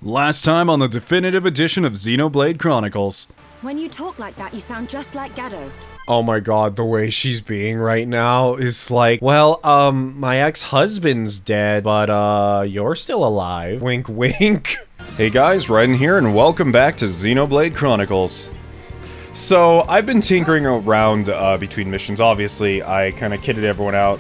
Last time on the definitive edition of Xenoblade Chronicles. When you talk like that, you sound just like Gado. Oh my god, the way she's being right now is like, well, my ex-husband's dead, but, you're still alive. Wink, wink. Hey guys, Raiden here, and welcome back to Xenoblade Chronicles. So, I've been tinkering around, between missions, obviously. I kind of kitted everyone out.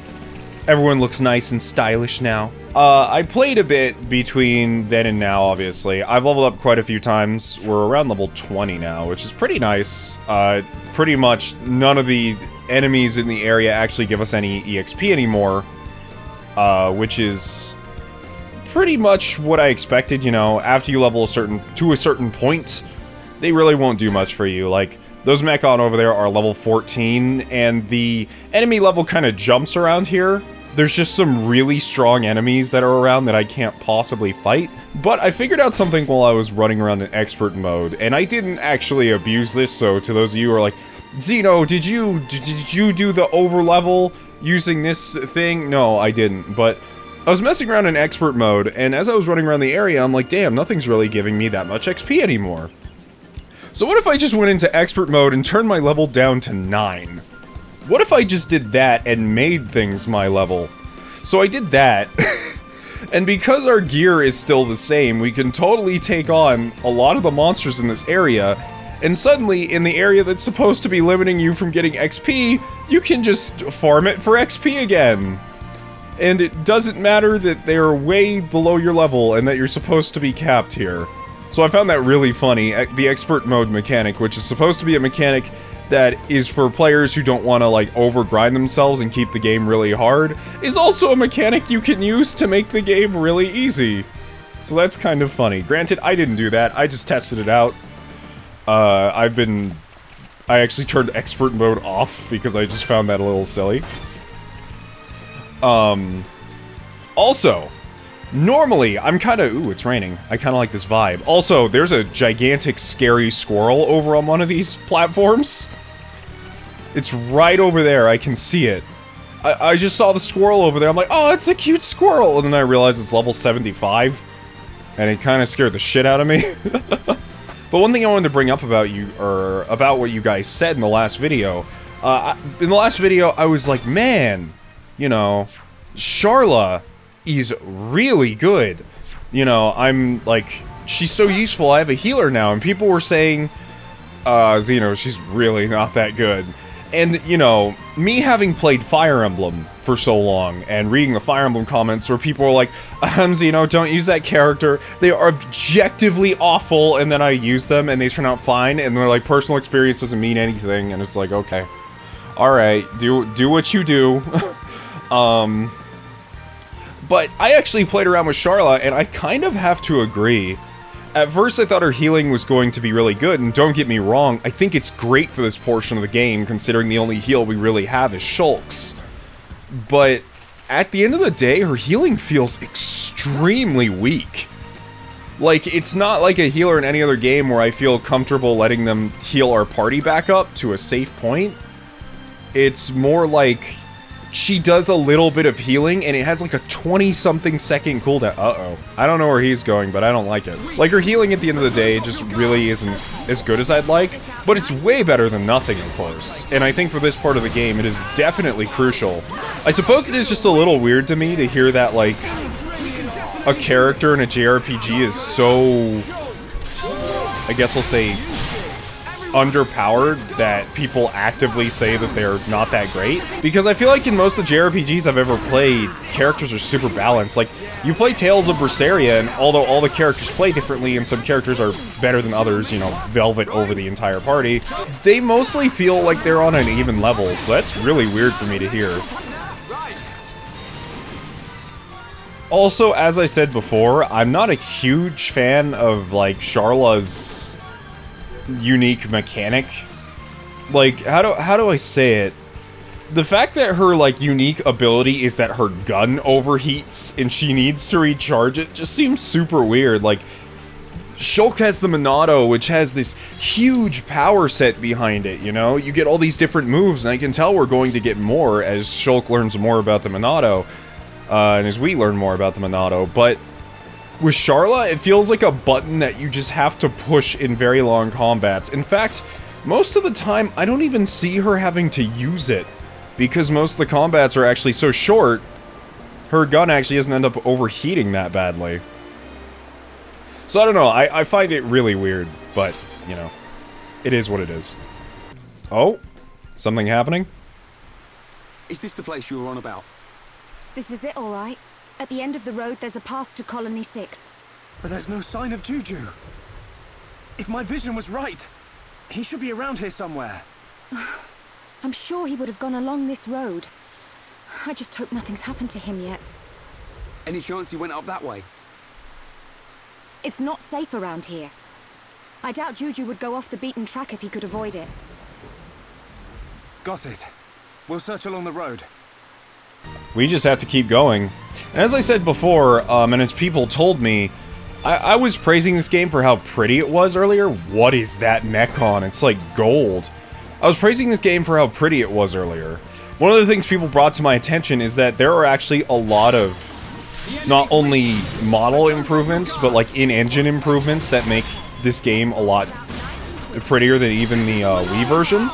Everyone looks nice and stylish now. I played a bit between then and now, obviously. I've leveled up quite a few times. We're around level 20 now, which is pretty nice. Pretty much none of the enemies in the area actually give us any EXP anymore, which is pretty much what I expected, you know. After you level to a certain point, they really won't do much for you. Like, those Mechon over there are level 14, and the enemy level kind of jumps around here. There's just some really strong enemies that are around that I can't possibly fight. But I figured out something while I was running around in expert mode, and I didn't actually abuse this, so to those of you who are like, Xeno, did you do the overlevel using this thing? No, I didn't, but I was messing around in expert mode, and as I was running around the area, I'm like, damn, nothing's really giving me that much XP anymore. So what if I just went into expert mode and turned my level down to 9? What if I just did that and made things my level? So I did that, and because our gear is still the same, we can totally take on a lot of the monsters in this area, and suddenly, in the area that's supposed to be limiting you from getting XP, you can just farm it for XP again. And it doesn't matter that they're way below your level and that you're supposed to be capped here. So I found that really funny, the expert mode mechanic, which is supposed to be a mechanic that is for players who don't want to, like, over-grind themselves and keep the game really hard, is also a mechanic you can use to make the game really easy. So that's kind of funny. Granted, I didn't do that, I just tested it out. I actually turned expert mode off because I just found that a little silly. Also, normally, I'm kind of... Ooh, it's raining. I kind of like this vibe. Also, there's a gigantic, scary squirrel over on one of these platforms. It's right over there. I can see it. I just saw the squirrel over there. I'm like, oh, it's a cute squirrel. And then I realized it's level 75. And it kind of scared the shit out of me. But one thing I wanted to bring up about you, or about what you guys said in the last video. In the last video, I was like, man, you know, Sharla is really good. You know, I'm like, she's so useful, I have a healer now, and people were saying, Xeno, she's really not that good. And, you know, me having played Fire Emblem for so long, and reading the Fire Emblem comments where people are like, Xeno, don't use that character, they are objectively awful, and then I use them, and they turn out fine, and they're like, personal experience doesn't mean anything, and it's like, okay. Alright, do what you do. But I actually played around with Sharla, and I kind of have to agree. At first, I thought her healing was going to be really good, and don't get me wrong, I think it's great for this portion of the game, considering the only heal we really have is Shulk's. But at the end of the day, her healing feels extremely weak. Like, it's not like a healer in any other game where I feel comfortable letting them heal our party back up to a safe point. It's more like she does a little bit of healing, and it has like a 20-something second cooldown. Uh-oh. I don't know where he's going, but I don't like it. Like, her healing at the end of the day just really isn't as good as I'd like, but it's way better than nothing, of course. And I think for this part of the game, it is definitely crucial. I suppose it is just a little weird to me to hear that, like, a character in a JRPG is so, I guess we'll say, underpowered that people actively say that they're not that great. Because I feel like in most of the JRPGs I've ever played, characters are super balanced. Like, you play Tales of Berseria, and although all the characters play differently and some characters are better than others, you know, Velvet over the entire party, they mostly feel like they're on an even level, so that's really weird for me to hear. Also, as I said before, I'm not a huge fan of, like, Sharla's unique mechanic. Like, how do I say it? The fact that her, like, unique ability is that her gun overheats and she needs to recharge it just seems super weird. Like, Shulk has the Monado, which has this huge power set behind it, you know? You get all these different moves, and I can tell we're going to get more as Shulk learns more about the Monado, and as we learn more about the Monado, but With Sharla, it feels like a button that you just have to push in very long combats. In fact, most of the time, I don't even see her having to use it, because most of the combats are actually so short, her gun actually doesn't end up overheating that badly. So I don't know, I find it really weird, but, you know, it is what it is. Oh? Something happening? Is this the place you were on about? This is it, all right. At the end of the road, there's a path to Colony 6. But there's no sign of Juju. If my vision was right, he should be around here somewhere. I'm sure he would have gone along this road. I just hope nothing's happened to him yet. Any chance he went up that way? It's not safe around here. I doubt Juju would go off the beaten track if he could avoid it. Got it. We'll search along the road. We just have to keep going. And as I said before, and as people told me, I was praising this game for how pretty it was earlier. What is that Mechon? It's like gold. I was praising this game for how pretty it was earlier. One of the things people brought to my attention is that there are actually a lot of not only model improvements, but like in-engine improvements that make this game a lot prettier than even the Wii version.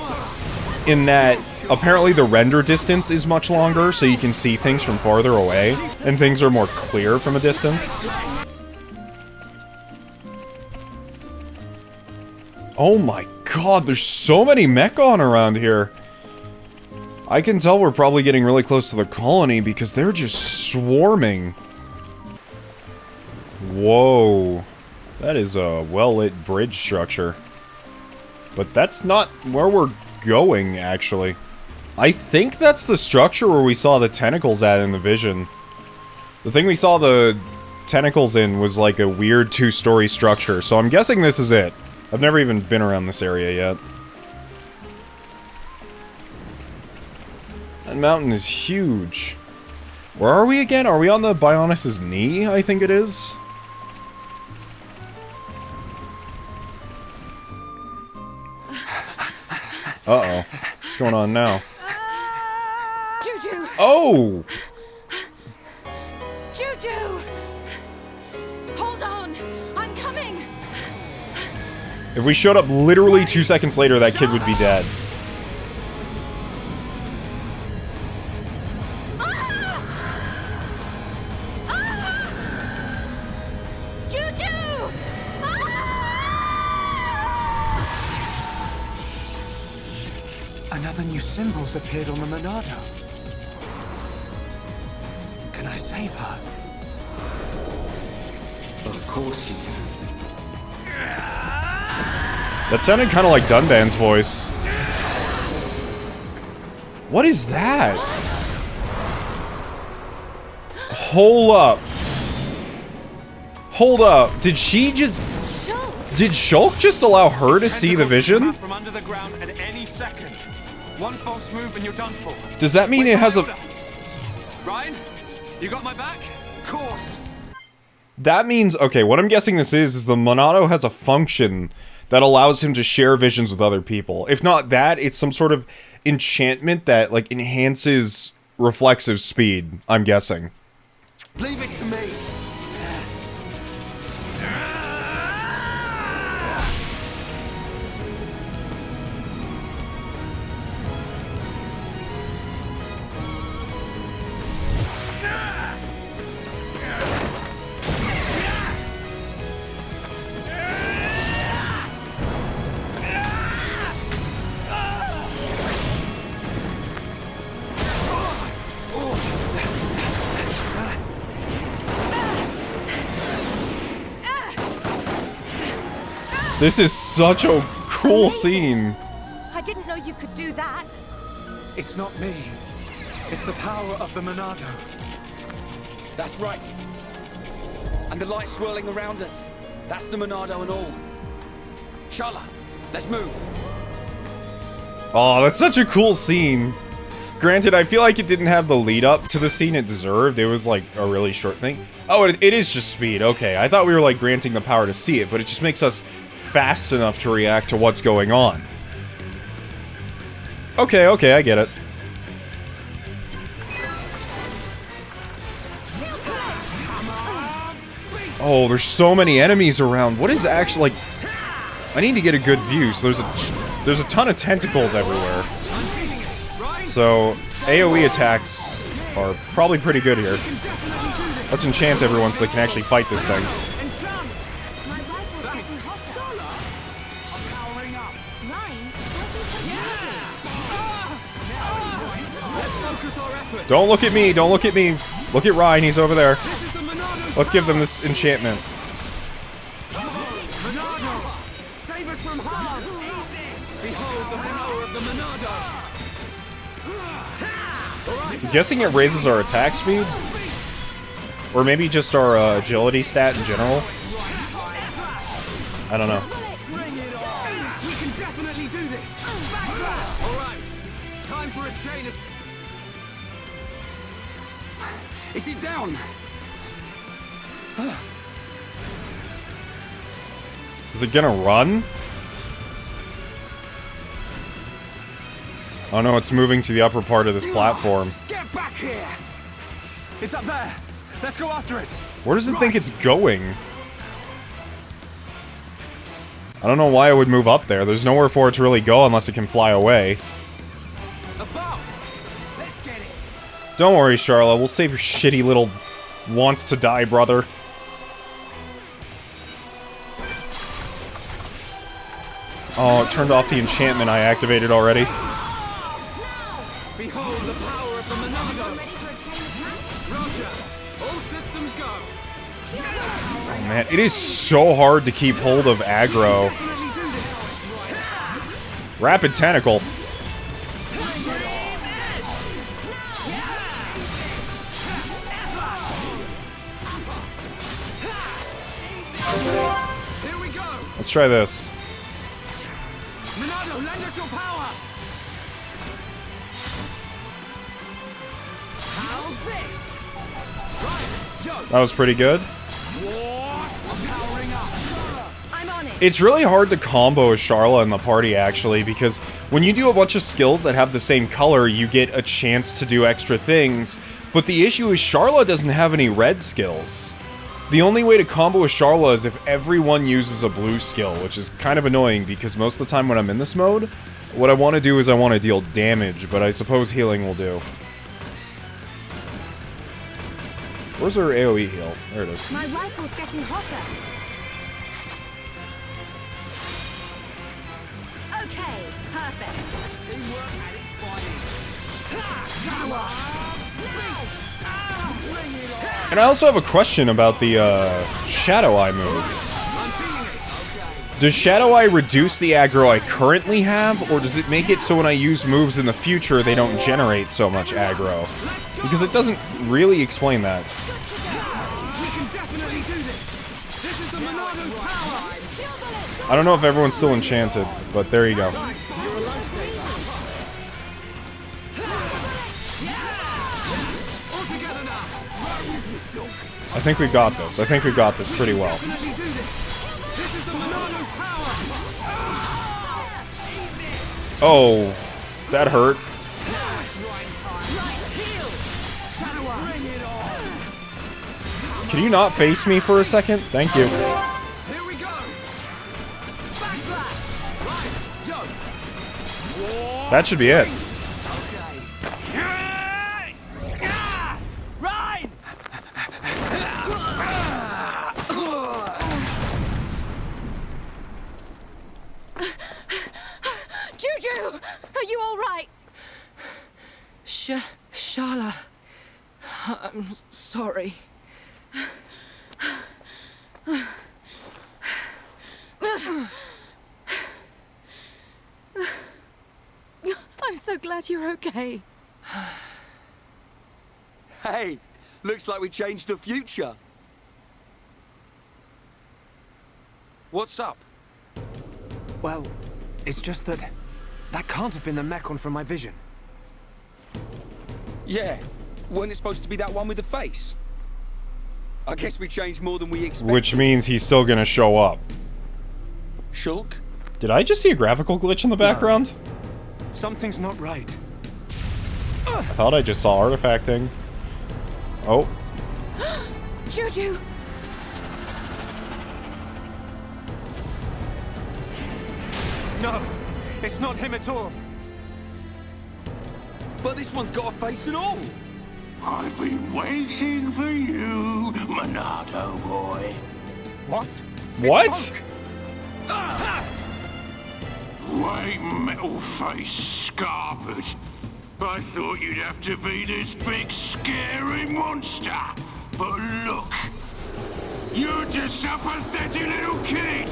In that, apparently the render distance is much longer, so you can see things from farther away, and things are more clear from a distance. Oh my god, there's so many Mechon around here! I can tell we're probably getting really close to the colony because they're just swarming. Whoa. That is a well-lit bridge structure. But that's not where we're going, actually. I think that's the structure where we saw the tentacles at in the vision. The thing we saw the tentacles in was like a weird two-story structure, so I'm guessing this is it. I've never even been around this area yet. That mountain is huge. Where are we again? Are we on the Bionis' knee, I think it is? Uh-oh. What's going on now? Juju! Oh! Juju! Hold on! I'm coming! If we showed up literally 2 seconds later, that kid would be dead. Another new symbol's appeared on the Monado. Can I save her? Of course you can. That sounded kind of like Dunban's voice. What is that? Hold up. Hold up. Did she just... Did Shulk just allow her to see the vision? From under the ground at any second. One false move and you're done for. Does that mean it has a... Ryan, you got my back? Of course. That means, okay, what I'm guessing this is the Monado has a function that allows him to share visions with other people. If not that, it's some sort of enchantment that, like, enhances reflexive speed, I'm guessing. Leave it to me. This is such a cool scene. I didn't know you could do that. It's not me. It's the power of the Monado. That's right. And the light swirling around us. That's the Monado and all. Sharla, let's move. Oh, that's such a cool scene. Granted, I feel like it didn't have the lead up to the scene it deserved. It was like a really short thing. Oh, it is just speed. Okay, I thought we were like granting the power to see it, but it just makes us fast enough to react to what's going on. Okay, I get it. Oh, there's so many enemies around. What is actually, like... I need to get a good view. So there's a ton of tentacles everywhere. So AoE attacks are probably pretty good here. Let's enchant everyone so they can actually fight this thing. My rifle's getting hotter. Powering up. Ryan, Let's focus our efforts. Don't look at me. Don't look at me. Look at Ryan. He's over there. This is the Monado. Let's give them this enchantment. Monado, save us from harm. Behold the power of the Monado. I'm guessing it raises our attack speed? Or maybe just our agility stat in general? I don't know. Bring it on. We can definitely do this. All right, time for a chain attack. Is it down? Is it gonna run? Oh no, it's moving to the upper part of this platform. Get back here. It's up there. Let's go after it. Where does it think it's going? I don't know why it would move up there. There's nowhere for it to really go unless it can fly away. Above. Let's get it. Don't worry, Sharla. We'll save your shitty little wants to die brother. Oh, it turned off the enchantment I activated already. Behold the power of the Monado. ready for a chain attack? Roger. All systems go. Oh, man, it is so hard to keep hold of aggro. Definitely do this. Rapid tentacle. Here we go. Let's try this. Monado, lend us your power. How's this? Right. Yo. That was pretty good. Powering up. I'm on it. It's really hard to combo a Sharla in the party, actually, because when you do a bunch of skills that have the same color, you get a chance to do extra things. But the issue is Sharla doesn't have any red skills. The only way to combo a Sharla is if everyone uses a blue skill, which is kind of annoying because most of the time when I'm in this mode, what I want to do is I want to deal damage, but I suppose healing will do. Where's our AoE heal? There it is. My rifle's getting hotter. Okay, perfect. Teamwork at its finest. And I also have a question about the Shadow Eye move. Does Shadow Eye reduce the aggro I currently have, or does it make it so when I use moves in the future they don't generate so much aggro? Because it doesn't really explain that. We can definitely do this. This is the Monado's power. I don't know if everyone's still enchanted, but there you go. All together now. I think we got this. I think we got this pretty well. Definitely do this. This is the Monado's power. Oh, that hurt. Can you not face me for a second? Thank you. Here we go. Backslash. Right. Yo. That should be it. Right. Juju! Are you alright? Sharla, I'm sorry. I'm so glad you're okay. Hey, looks like we changed the future. What's up? Well, it's just that can't have been the Mechon from my vision. Yeah, wasn't it supposed to be that one with the face? I guess we changed more than we expected. Which means he's still gonna show up. Shulk? Did I just see a graphical glitch in the background? Something's not right. I thought I just saw artifacting. Oh, Juju! No, it's not him at all. But this one's got a face and all. I've been waiting for you, Monado boy. What? What? It's Monk. White metal face scarpered. I thought you'd have to be this big scary monster. But look, you're just a pathetic little kid.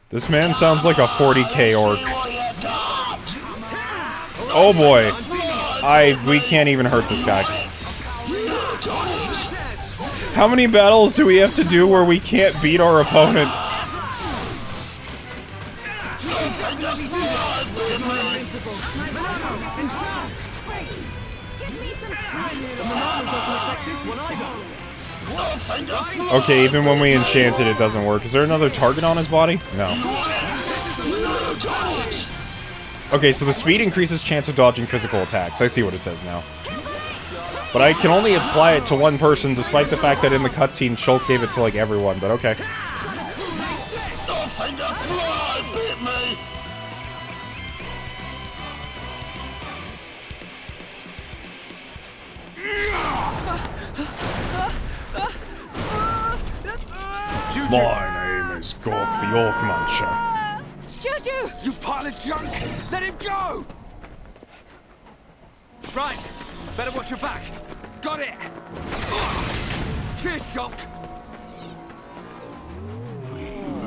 This man sounds like a 40k orc. Oh boy. We can't even hurt this guy. How many battles do we have to do where we can't beat our opponent? Okay, even when we enchant it, it doesn't work. Is there another target on his body? No. Okay, so the speed increases chance of dodging physical attacks. I see what it says now. But I can only apply it to one person, despite the fact that in the cutscene, Shulk gave it to, like, everyone, but okay. My name is Gork the Orc Muncher. Juju! You pile of junk! Let him go! Right, better watch your back. Got it! Cheers, Shulk!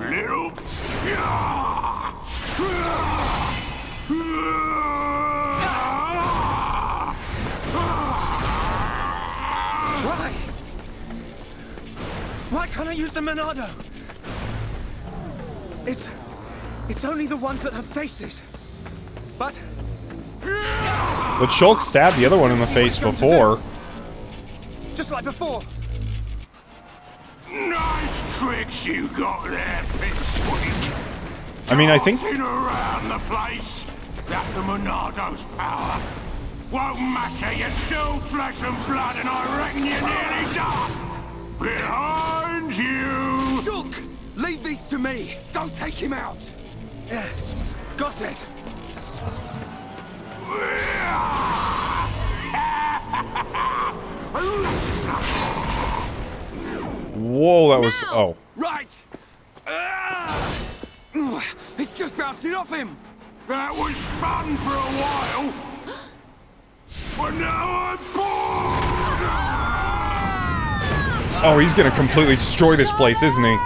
Little... Why can't I use the Monado? It's only the ones that have faces. But Shulk stabbed the other one in the face before. just like before. Nice tricks you got there, Pipsqueak. I mean, I think... Darting around the place. That's the Monado's power. Won't matter, you're still flesh and blood, and I reckon you're nearly done. Behind you! Shulk! Leave these to me! Don't take him out! Got it. Whoa, that was... Oh. Right! It's just bouncing off him! That was fun for a while. But now I'm bored! Oh, he's gonna completely destroy this place, isn't he?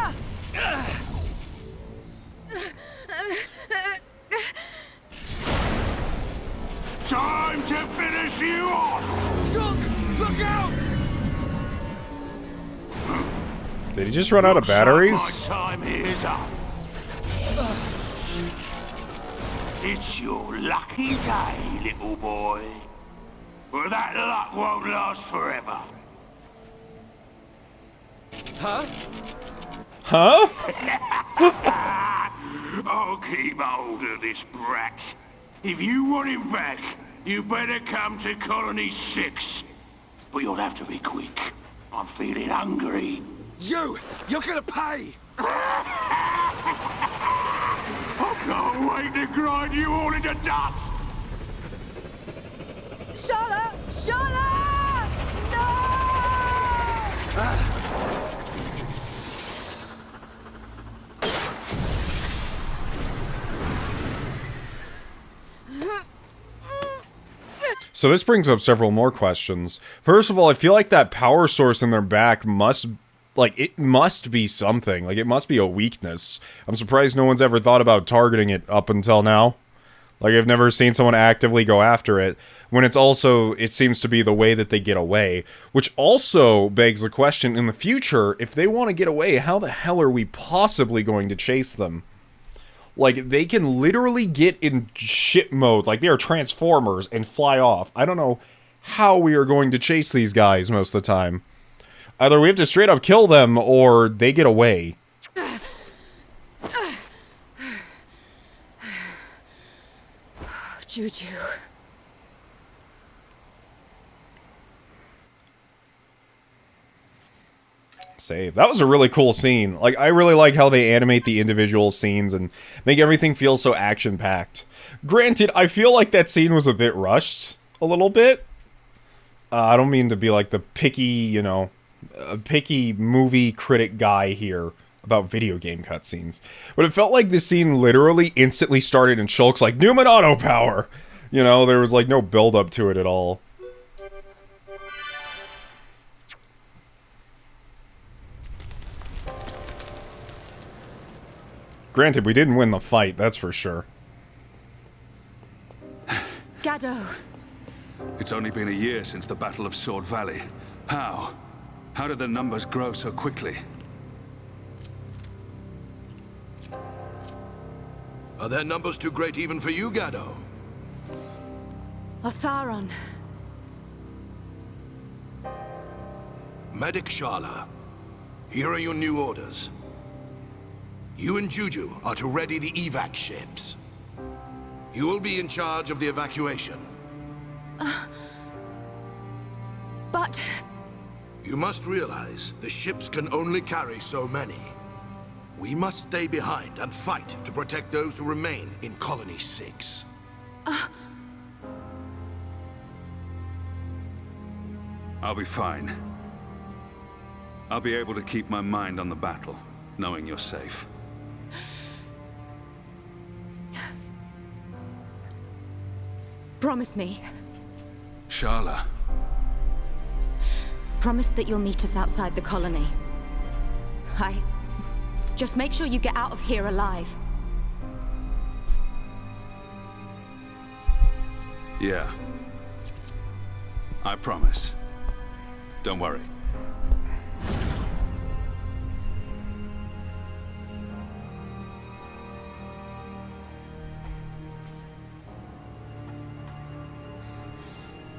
Time to finish you off! Shulk! Look out! Did he just run out of batteries? My time is up. It's your lucky day, little boy. But that luck won't last forever. Huh? Huh? I'll keep hold of this brat. If you want him back, you better come to Colony 6. But you'll have to be quick. I'm feeling hungry. You're gonna pay! I can't wait to grind you all into dust! Sharla! Sharla! No! So this brings up several more questions. First of all, I feel like that power source in their back must... Like, it must be something. Like, it must be a weakness. I'm surprised no one's ever thought about targeting it up until now. Like, I've never seen someone actively go after it, when it's also, it seems to be the way that they get away. Which also begs the question, in the future, if they want to get away, how the hell are we possibly going to chase them? Like, they can literally get in ship mode, like they are Transformers, and fly off. I don't know how we are going to chase these guys most of the time. Either we have to straight up kill them, or they get away. Juju. Save. That was a really cool scene. Like, I really like how they animate the individual scenes and make everything feel so action-packed. Granted, I feel like that scene was a bit rushed. A little bit. I don't mean to be like the picky, you know, picky movie critic guy here about video game cutscenes. But it felt like this scene literally instantly started in Shulk's like, new Monado power! You know, there was like no build-up to it at all. Granted, we didn't win the fight, that's for sure. Gado. It's only been a year since the Battle of Sword Valley. How? How did the numbers grow so quickly? Are their numbers too great even for you, Gado? Otharon. Medic Sharla, here are your new orders. You and Juju are to ready the evac ships. You will be in charge of the evacuation. But... You must realize the ships can only carry so many. We must stay behind and fight to protect those who remain in Colony 6. I'll be fine. I'll be able to keep my mind on the battle, knowing you're safe. Promise me. Sharla. Promise that you'll meet us outside the colony. Just make sure you get out of here alive. Yeah. I promise. Don't worry.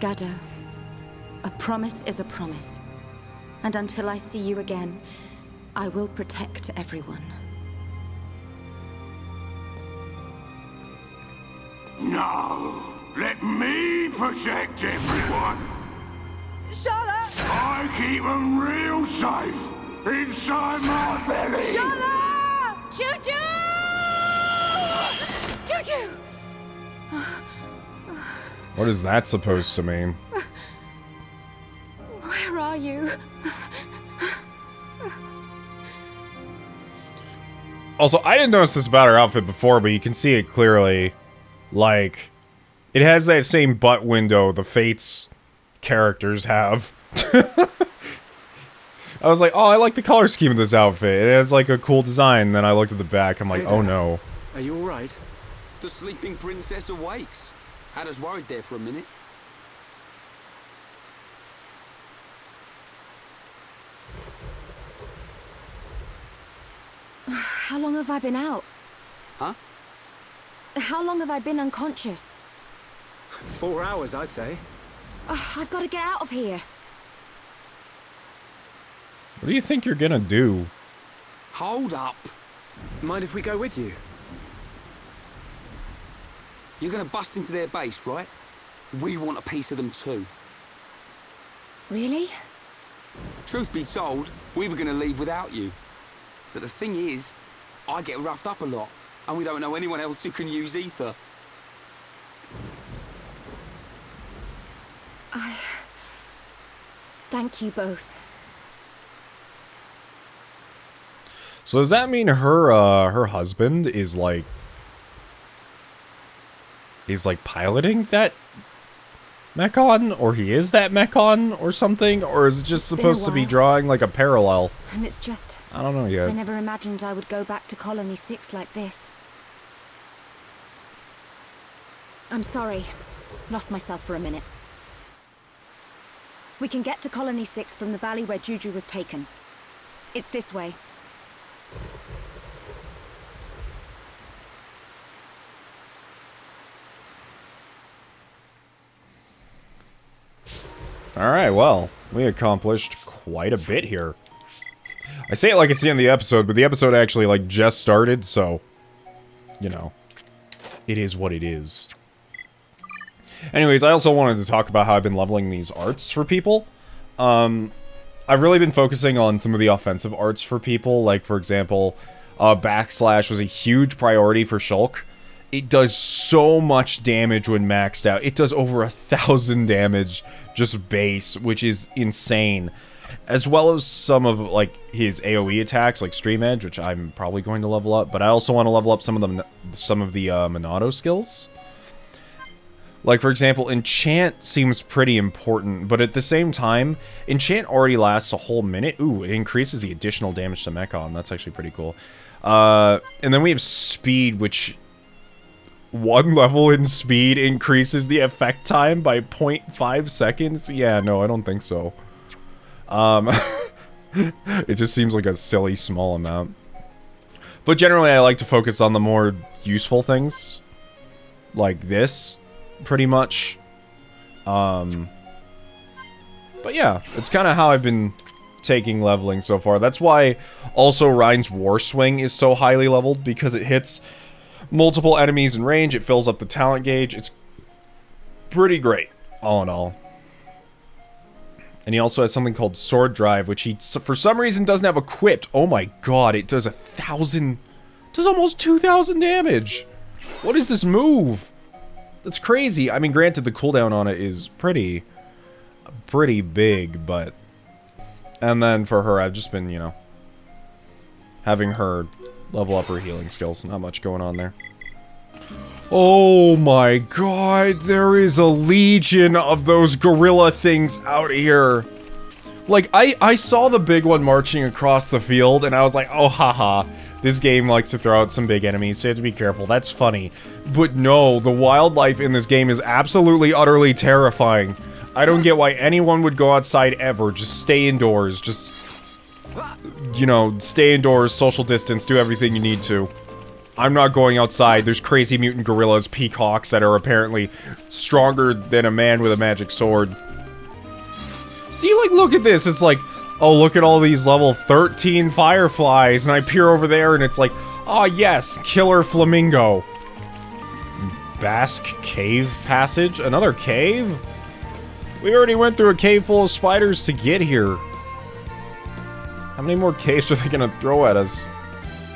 Gado, a promise is a promise. And until I see you again, I will protect everyone. No, let me protect everyone. Sharla! I keep them real safe inside my belly. Sharla! Juju! Juju! What is that supposed to mean? Where are you? Also, I didn't notice this about her outfit before, but you can see it clearly. Like, it has that same butt window the Fates characters have. I was like, oh, I like the color scheme of this outfit. It has, like, a cool design. Then I looked at the back, I'm like, oh no. Are you alright? The sleeping princess awakes. Had us worried there for a minute. How long have I been out? Huh? How long have I been unconscious? 4 hours, I'd say. I've got to get out of here. What do you think you're gonna do? Hold up. Mind if we go with you? You're gonna bust into their base, right? We want a piece of them too. Really? Truth be told, we were gonna leave without you. But the thing is, I get roughed up a lot, and we don't know anyone else who can use ether. Thank you both. So does that mean her husband is like piloting that Mechon, or he is that Mechon or something, or is it just supposed to be drawing like a parallel? And it's just... I don't know yet. I never imagined I would go back to Colony 6 like this. I'm sorry. Lost myself for a minute. We can get to Colony 6 from the valley where Juju was taken. It's this way. Alright, well, we accomplished quite a bit here. I say it like it's the end of the episode, but the episode actually, like, just started, so... You know. It is what it is. Anyways, I also wanted to talk about how I've been leveling these arts for people. I've really been focusing on some of the offensive arts for people. Like, for example, backslash was a huge priority for Shulk. It does so much damage when maxed out. It does over 1,000 damage just base, which is insane. As well as some of, like, his AoE attacks, like Stream Edge, which I'm probably going to level up. But I also want to level up some of the Monado skills. Like, for example, Enchant seems pretty important, but at the same time, Enchant already lasts a whole minute. Ooh, it increases the additional damage to Mechon. That's actually pretty cool. And then we have Speed, which... 1 level in Speed increases the effect time by 0.5 seconds? Yeah, no, I don't think so. It just seems like a silly small amount. But generally, I like to focus on the more useful things. Like this. Pretty much. But yeah, it's kind of how I've been taking leveling so far. That's why also Rhine's War Swing is so highly leveled, because it hits multiple enemies in range, it fills up the talent gauge. It's pretty great, all in all. And he also has something called Sword Drive, which he, for some reason, doesn't have equipped. Oh my god, it does 1,000... does almost 2,000 damage! What is this move? That's crazy. I mean, granted, the cooldown on it is pretty big, but... And then for her, I've just been, you know, having her level up her healing skills. Not much going on there. Oh my god, there is a legion of those gorilla things out here. Like, I saw the big one marching across the field, and I was like, oh haha. This game likes to throw out some big enemies, so you have to be careful. That's funny. But no, the wildlife in this game is absolutely, utterly terrifying. I don't get why anyone would go outside ever. Just stay indoors. Just, you know, stay indoors, social distance, do everything you need to. I'm not going outside. There's crazy mutant gorillas, peacocks, that are apparently stronger than a man with a magic sword. See, like, look at this. It's like... oh, look at all these level 13 fireflies, and I peer over there, and it's like, oh yes, killer flamingo. Basque cave passage? Another cave? We already went through a cave full of spiders to get here. How many more caves are they gonna throw at us?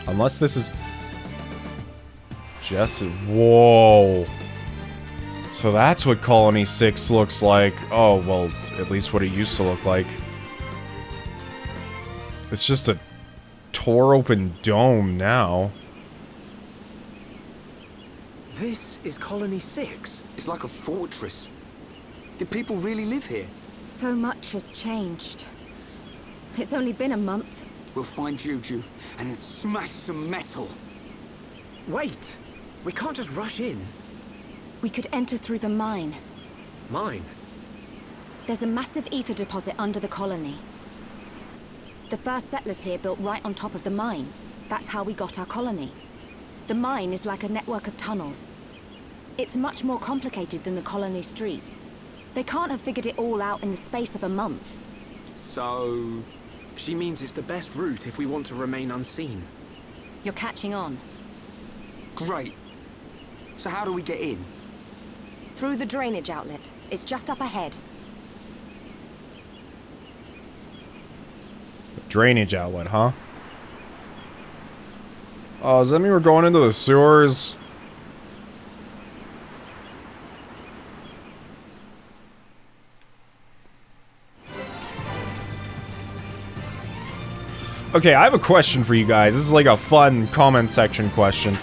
Unless this is... just... whoa. So that's what Colony 6 looks like. Oh, well, at least what it used to look like. It's just a tore-open dome now. This is Colony 6. It's like a fortress. Did people really live here? So much has changed. It's only been a month. We'll find Juju and then smash some metal. Wait! We can't just rush in. We could enter through the mine. Mine? There's a massive ether deposit under the colony. The first settlers here built right on top of the mine. That's how we got our colony. The mine is like a network of tunnels. It's much more complicated than the colony streets. They can't have figured it all out in the space of a month. So... she means it's the best route if we want to remain unseen. You're catching on. Great. So how do we get in? Through the drainage outlet. It's just up ahead. Drainage outlet, huh? Oh, does that mean we're going into the sewers? Okay, I have a question for you guys. This is like a fun comment section question.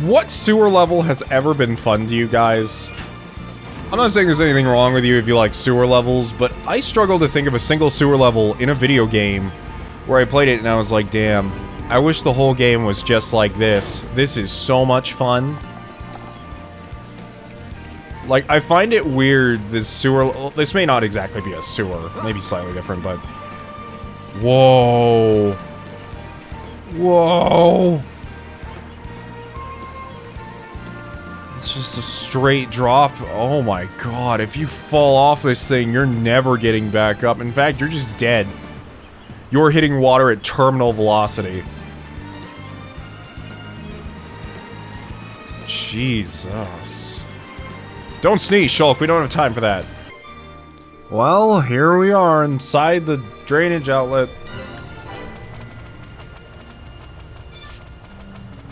What sewer level has ever been fun to you guys? I'm not saying there's anything wrong with you if you like sewer levels, but I struggle to think of a single sewer level in a video game where I played it and I was like, damn, I wish the whole game was just like this. This is so much fun. Like, I find it weird, this sewer... this may not exactly be a sewer, maybe slightly different, but... whoa. Whoa. It's just a straight drop. Oh my god, if you fall off this thing, you're never getting back up. In fact, you're just dead. You're hitting water at terminal velocity. Jesus. Don't sneeze, Shulk. We don't have time for that. Well, here we are inside the drainage outlet.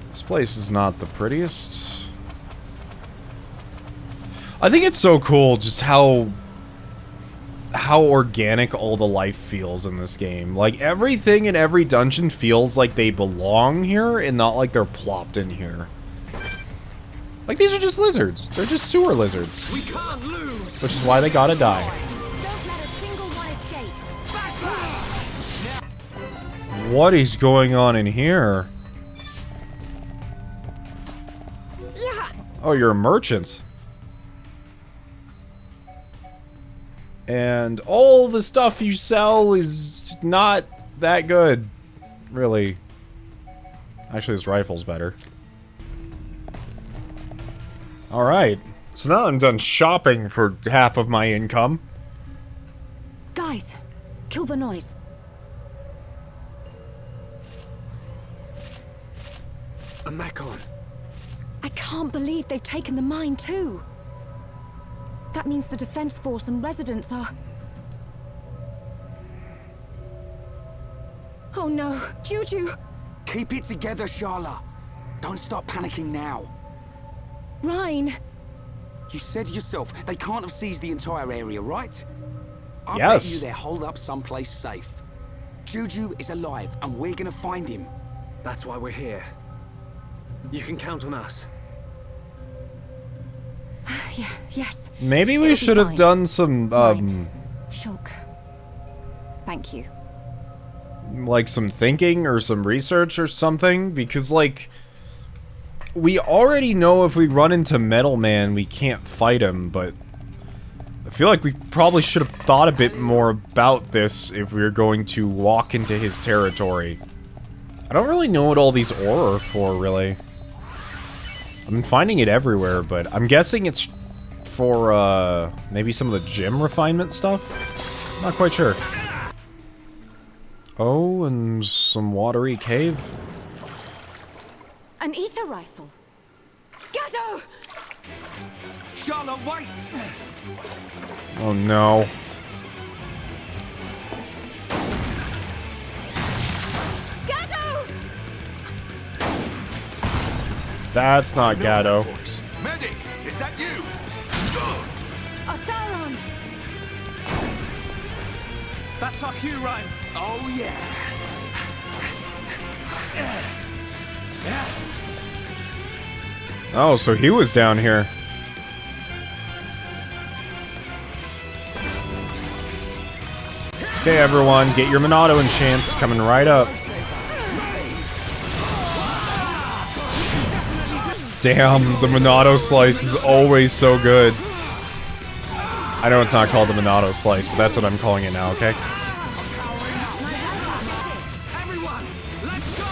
This place is not the prettiest. I think it's so cool just how organic all the life feels in this game. Like, everything in every dungeon feels like they belong here and not like they're plopped in here. Like, these are just lizards. They're just sewer lizards. We can't lose. Which is why they gotta die. Don't let a single one escape. What is going on in here? Oh, you're a merchant. And all the stuff you sell is not that good. Really. Actually, this rifle's better. Alright. So now I'm done shopping for half of my income. Guys, kill the noise. A Mechon. I can't believe they've taken the mine too. That means the defense force and residents are... Oh no, Juju! Keep it together, Sharla. Don't start panicking now. Rhine! You said yourself, they can't have seized the entire area, right? I Yes. bet you they're holed up someplace safe. Juju is alive, and we're gonna find him. That's why we're here. You can count on us. Yeah, yes. Maybe we It'll be should have fine. done some, Shulk. Thank you. like some thinking or some research or something, because like we already know if we run into Metal Man we can't fight him, but I feel like we probably should have thought a bit more about this if we were going to walk into his territory. I don't really know what all these ore are for, really. I've been finding it everywhere, but I'm guessing it's for maybe some of the gem refinement stuff? Not quite sure. Oh, and some watery cave. An ether rifle. Gado! Sharla, wait! Oh no. Gado! That's not Gatto. Medic, is that you? Atharon! That's our cue, Ryan. Oh, yeah. Oh, so he was down here. Okay, everyone, get your Monado enchants coming right up. Damn, the Monado slice is always so good. I know it's not called the Monado slice, but that's what I'm calling it now, okay? Everyone, let's go!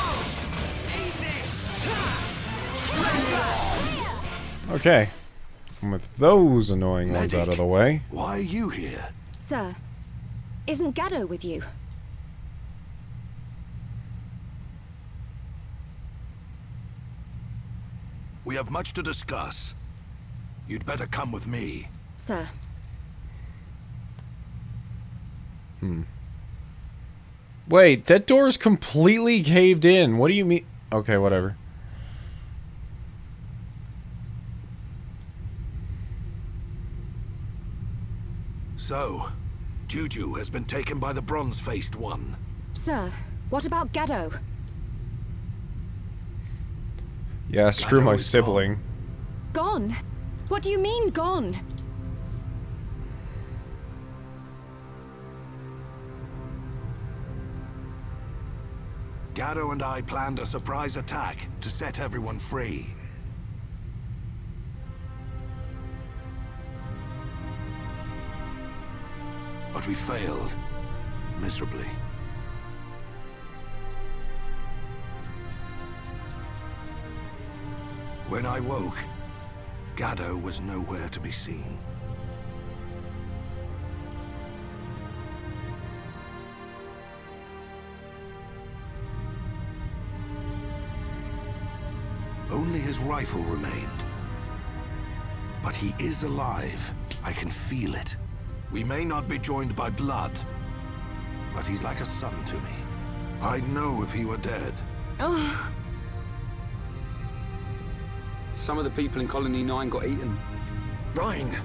Eat this! Okay. And with those annoying ones out of the way. Why are you here? Sir, isn't Gado with you? We have much to discuss. You'd better come with me. Sir. Wait, that door's completely caved in. What do you mean? Okay, whatever. So, Juju has been taken by the bronze-faced one. Sir, what about Gado? Yeah, screw Gado my is sibling. Gone? What do you mean, gone? Gado and I planned a surprise attack to set everyone free. But we failed, miserably. When I woke, Gado was nowhere to be seen. Only his rifle remained. But he is alive. I can feel it. We may not be joined by blood, but he's like a son to me. I'd know if he were dead. Oh, Some of the people in Colony 9 got eaten. Rhine.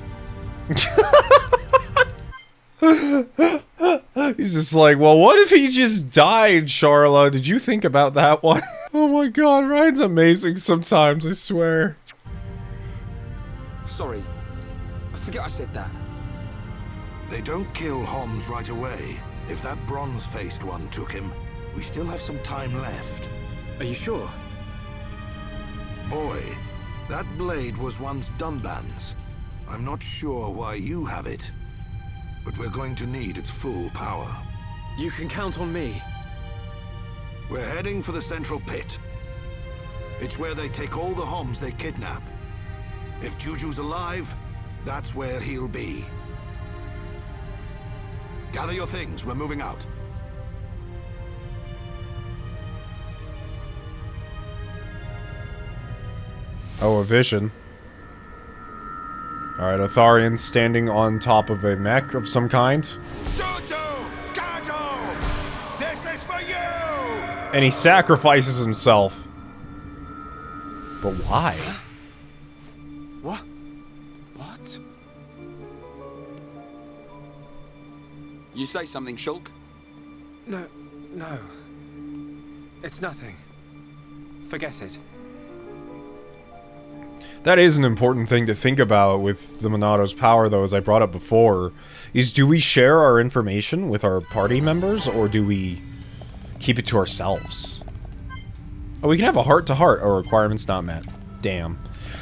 He's just like, well, what if he just died, Sharla? Did you think about that one? Oh my god, Ryan's amazing sometimes, I swear. Sorry. I forget I said that. They don't kill Homs right away. If that bronze-faced one took him, we still have some time left. Are you sure? Boy, that blade was once Dunban's. I'm not sure why you have it, but we're going to need its full power. You can count on me. We're heading for the central pit. It's where they take all the Homs they kidnap. If Juju's alive, that's where he'll be. Gather your things, we're moving out. Oh, a vision. Alright, Atharian standing on top of a mech of some kind. Juju! Gato! This is for you! And he sacrifices himself. But why? What? What? You say something, Shulk? No. It's nothing. Forget it. That is an important thing to think about with the Monado's power, though, as I brought up before, is do we share our information with our party members, or do we keep it to ourselves? Oh, we can have a heart-to-heart. Oh, requirements not met. Damn.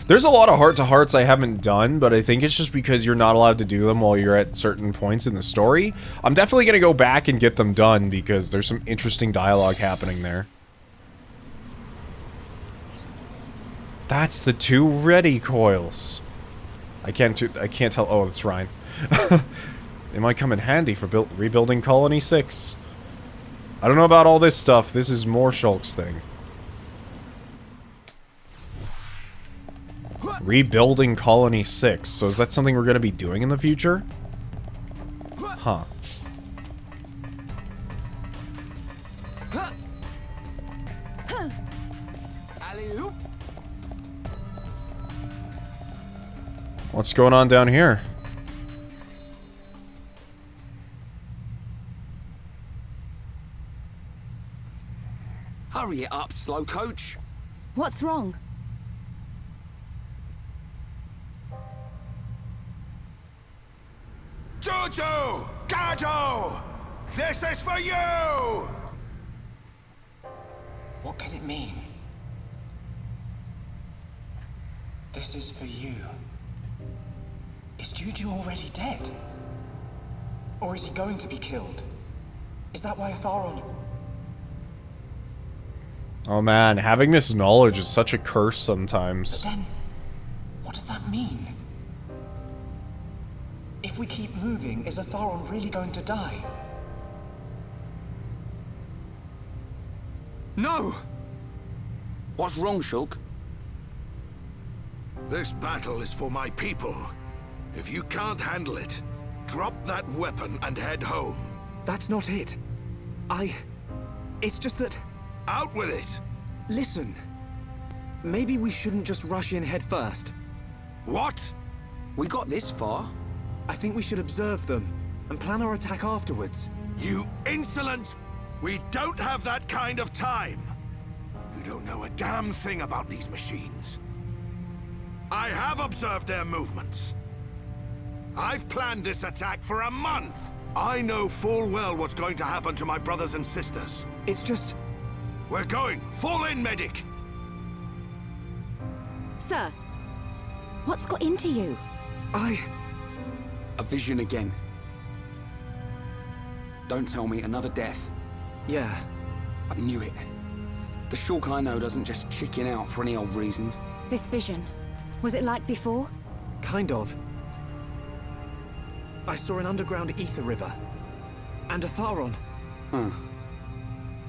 There's a lot of heart-to-hearts I haven't done, but I think it's just because you're not allowed to do them while you're at certain points in the story. I'm definitely going to go back and get them done, because there's some interesting dialogue happening there. That's the 2 ready coils. I can't tell. Oh, that's Ryan. They might come in handy for rebuilding Colony 6. I don't know about all this stuff. This is more Shulk's thing. Rebuilding Colony 6. So is that something we're going to be doing in the future? Huh. What's going on down here? Hurry it up, slow coach. what's wrong? Juju! Gato! This is for you! What can it mean? This is for you. Is Juju already dead? Or is he going to be killed? Is that why Atharon... Oh man, having this knowledge is such a curse sometimes. But then, what does that mean? If we keep moving, is Atharon really going to die? No! What's wrong, Shulk? This battle is for my people. If you can't handle it, drop that weapon and head home. That's not it. It's just that... Out with it! Listen. Maybe we shouldn't just rush in head first. What? We got this far. I think we should observe them and plan our attack afterwards. You insolent! We don't have that kind of time! You don't know a damn thing about these machines. I have observed their movements. I've planned this attack for a month! I know full well what's going to happen to my brothers and sisters. It's just... We're going! Fall in, medic! Sir, what's got into you? A vision again. Don't tell me another death. Yeah. I knew it. The Shulk I know doesn't just chicken out for any old reason. This vision, was it like before? Kind of. I saw an underground ether river. And Atharon. Huh.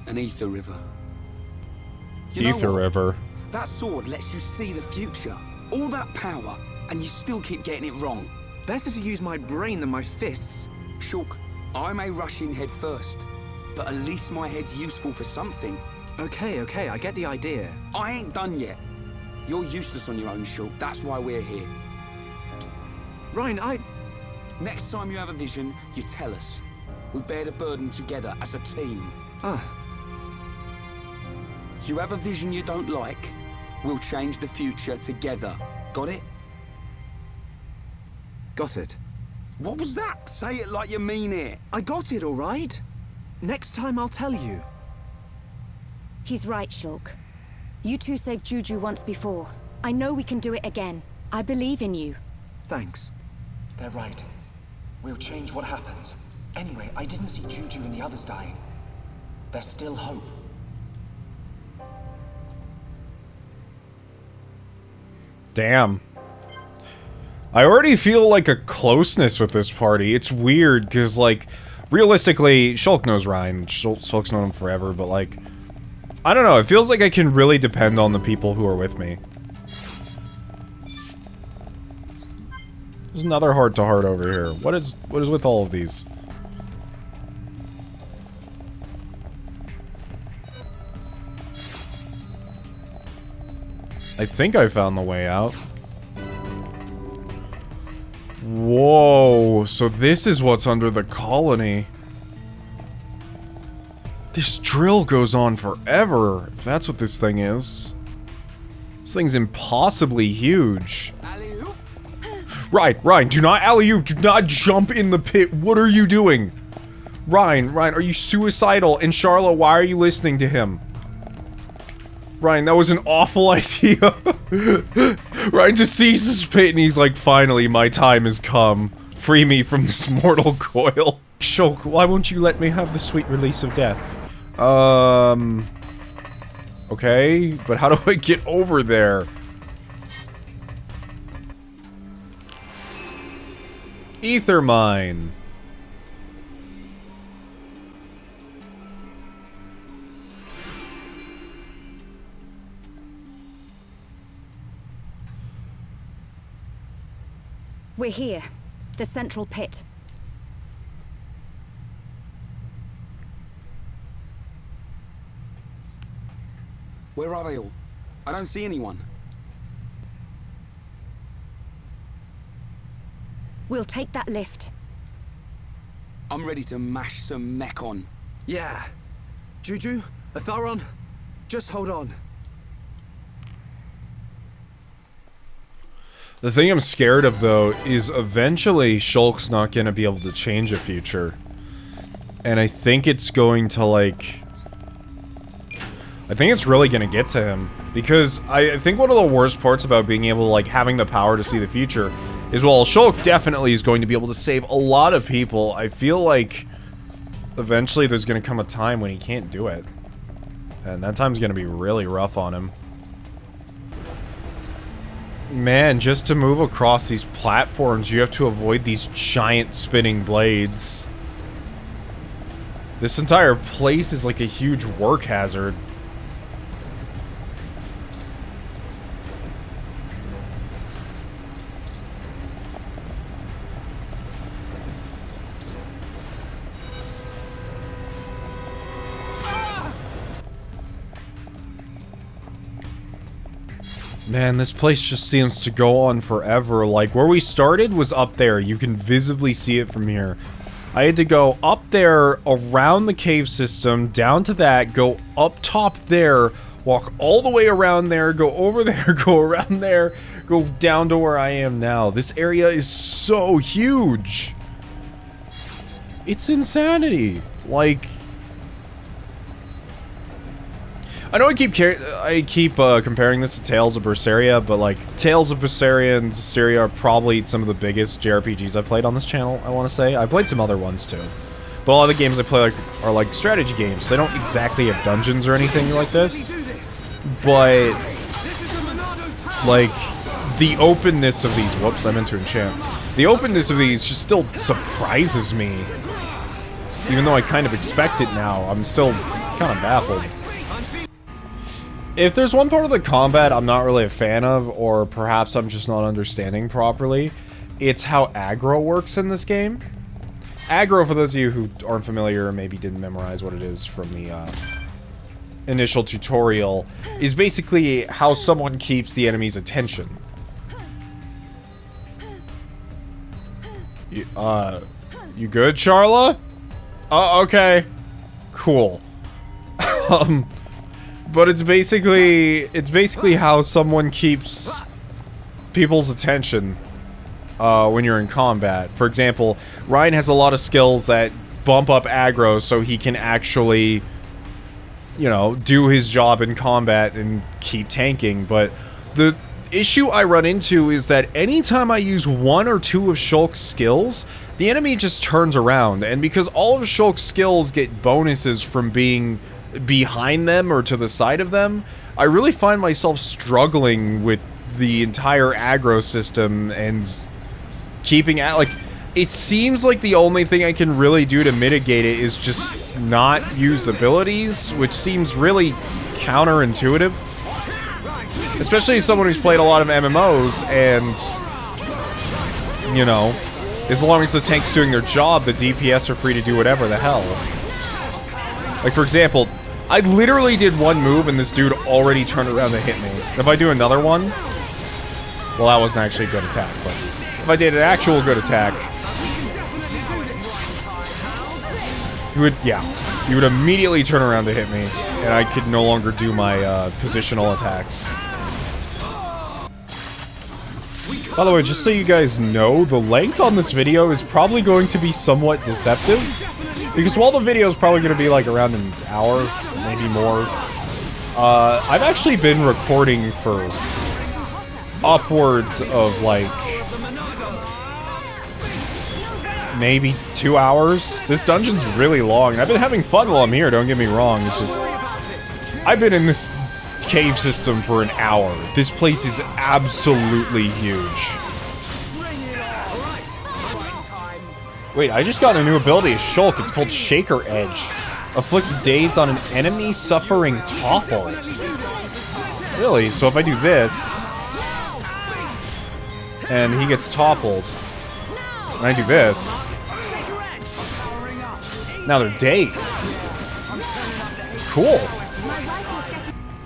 An ether river. You know Ether what? River. That sword lets you see the future. All that power, and you still keep getting it wrong. Better to use my brain than my fists. Shulk, I may rush in head first, but at least my head's useful for something. Okay, I get the idea. I ain't done yet. You're useless on your own, Shulk. That's why we're here. Ryan, Next time you have a vision, you tell us. We bear the burden together as a team. You have a vision you don't like, we'll change the future together. Got it? Got it. What was that? Say it like you mean it. I got it, all right? Next time I'll tell you. He's right, Shulk. You two saved Juju once before. I know we can do it again. I believe in you. Thanks. They're right. We'll change what happens. Anyway, I didn't see Juju and the others dying. There's still hope. Damn. I already feel like a closeness with this party. It's weird, because, like, realistically, Shulk knows Ryan. Shulk's known him forever, but, like, I don't know. It feels like I can really depend on the people who are with me. There's another heart-to-heart over here. What is with all of these? I think I found the way out. Whoa, so this is what's under the colony. This drill goes on forever, if that's what this thing is. This thing's impossibly huge. Ryan, do not alley-oop, do not jump in the pit. What are you doing? Ryan, are you suicidal? And Sharla, why are you listening to him? Ryan, that was an awful idea. Ryan just sees this pit and he's like, finally, my time has come. Free me from this mortal coil. Shulk, why won't you let me have the sweet release of death? Okay, but how do I get over there? Ether mine. We're here. The central pit. Where are they all? I don't see anyone. We'll take that lift. I'm ready to mash some Mechon. Yeah. Juju, Atharon, just hold on. The thing I'm scared of, though, is eventually Shulk's not going to be able to change a future. And I think it's going to, like... I think it's really going to get to him. Because I think one of the worst parts about being able to, like, having the power to see the future is, well, Shulk definitely is going to be able to save a lot of people. I feel like eventually there's going to come a time when he can't do it. And that time's going to be really rough on him. Man, just to move across these platforms, you have to avoid these giant spinning blades. This entire place is like a huge work hazard. Man, this place just seems to go on forever. Like, where we started was up there. You can visibly see it from here. I had to go up there, around the cave system, down to that, go up top there, walk all the way around there, go over there, go around there, go down to where I am now. This area is so huge. It's insanity. Like... I know I keep comparing this to Tales of Berseria, but like Tales of Berseria and Zestiria are probably some of the biggest JRPGs I've played on this channel, I want to say. I've played some other ones too. But a lot of the games I play are like strategy games. They don't exactly have dungeons or anything like this. But like the openness of these, whoops, I meant to enchant. The openness of these just still surprises me. Even though I kind of expect it now, I'm still kind of baffled. If there's one part of the combat I'm not really a fan of, or perhaps I'm just not understanding properly, it's how aggro works in this game. Aggro, for those of you who aren't familiar or maybe didn't memorize what it is from the initial tutorial, is basically how someone keeps the enemy's attention. You good, Sharla? Oh, okay. Cool. But it's basically how someone keeps people's attention when you're in combat. For example, Ryan has a lot of skills that bump up aggro so he can actually, you know, do his job in combat and keep tanking. But the issue I run into is that anytime I use one or two of Shulk's skills, the enemy just turns around. And because all of Shulk's skills get bonuses from being behind them or to the side of them, I really find myself struggling with the entire aggro system and keeping at, like, it seems like the only thing I can really do to mitigate it is just not use abilities, which seems really counterintuitive. Especially as someone who's played a lot of MMOs, and, you know, as long as the tank's doing their job, the DPS are free to do whatever the hell. Like, for example, I literally did one move and this dude already turned around to hit me. If I do another one, well, that wasn't actually a good attack, but if I did an actual good attack, you would immediately turn around to hit me, and I could no longer do my positional attacks. By the way, just so you guys know, the length on this video is probably going to be somewhat deceptive, because while the video is probably going to be like around an hour, maybe more, I've actually been recording for upwards of like maybe 2 hours. This dungeon's really long, and I've been having fun while I'm here, don't get me wrong. It's just, I've been in this cave system for an hour. This place is absolutely huge. Wait, I just got a new ability as Shulk. It's called Shaker Edge. Afflicts daze on an enemy suffering topple. Really? So if I do this, and he gets toppled, and I do this, now they're dazed. Cool.